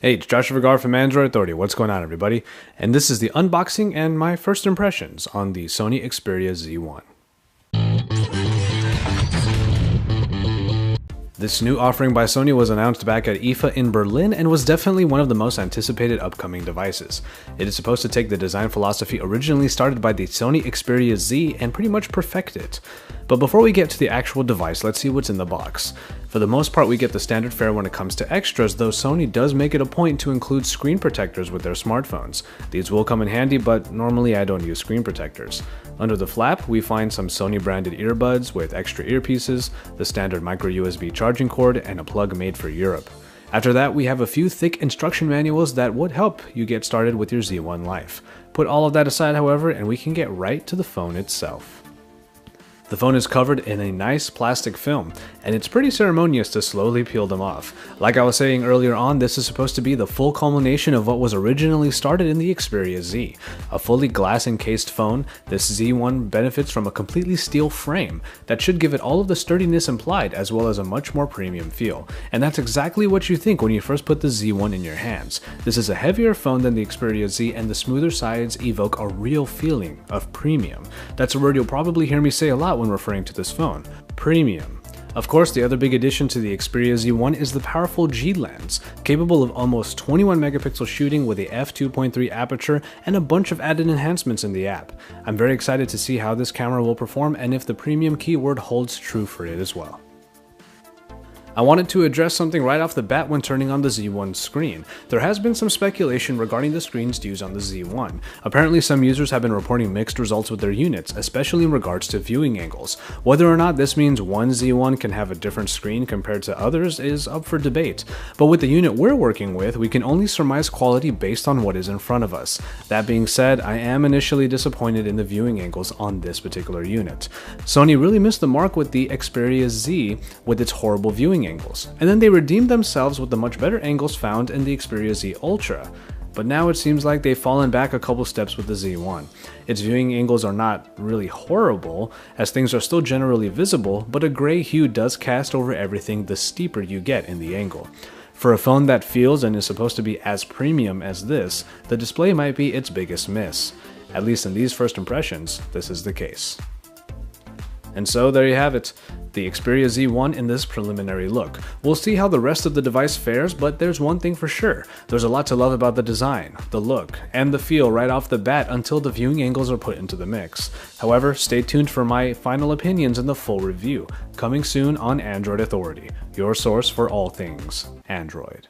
Hey, it's Joshua Vergara from Android Authority. What's going on, everybody? And this is the unboxing and my first impressions on the Sony Xperia Z1. This new offering by Sony was announced back at IFA in Berlin and was definitely one of the most anticipated upcoming devices. It is supposed to take the design philosophy originally started by the Sony Xperia Z and pretty much perfect it. But before we get to the actual device, let's see what's in the box. For the most part, we get the standard fare when it comes to extras, though Sony does make it a point to include screen protectors with their smartphones. These will come in handy, but normally I don't use screen protectors. Under the flap, we find some Sony branded earbuds with extra earpieces, the standard micro USB charging cord, and a plug made for Europe. After that, we have a few thick instruction manuals that would help you get started with your Z1 life. Put all of that aside, however, and we can get right to the phone itself. The phone is covered in a nice plastic film, and it's pretty ceremonious to slowly peel them off. Like I was saying earlier on, this is supposed to be the full culmination of what was originally started in the Xperia Z. A fully glass-encased phone, this Z1 benefits from a completely steel frame that should give it all of the sturdiness implied as well as a much more premium feel. And that's exactly what you think when you first put the Z1 in your hands. This is a heavier phone than the Xperia Z, and the smoother sides evoke a real feeling of premium. That's a word you'll probably hear me say a lot when referring to this phone. Premium. Of course, the other big addition to the Xperia Z1 is the powerful G lens, capable of almost 21 megapixel shooting with a f2.3 aperture and a bunch of added enhancements in the app. I'm very excited to see how this camera will perform and if the premium keyword holds true for it as well. I wanted to address something right off the bat when turning on the Z1 screen. There has been some speculation regarding the screen's used on the Z1. Apparently, some users have been reporting mixed results with their units, especially in regards to viewing angles. Whether or not this means one Z1 can have a different screen compared to others is up for debate. But with the unit we're working with, we can only surmise quality based on what is in front of us. That being said, I am initially disappointed in the viewing angles on this particular unit. Sony really missed the mark with the Xperia Z with its horrible viewing angles, and then they redeemed themselves with the much better angles found in the Xperia Z Ultra. But now it seems like they've fallen back a couple steps with the Z1. Its viewing angles are not really horrible, as things are still generally visible, but a gray hue does cast over everything the steeper you get in the angle. For a phone that feels and is supposed to be as premium as this, the display might be its biggest miss. At least in these first impressions, this is the case. And so there you have it, the Xperia Z1 in this preliminary look. We'll see how the rest of the device fares, but there's one thing for sure. There's a lot to love about the design, the look, and the feel right off the bat until the viewing angles are put into the mix. However, stay tuned for my final opinions and the full review, coming soon on Android Authority, your source for all things Android.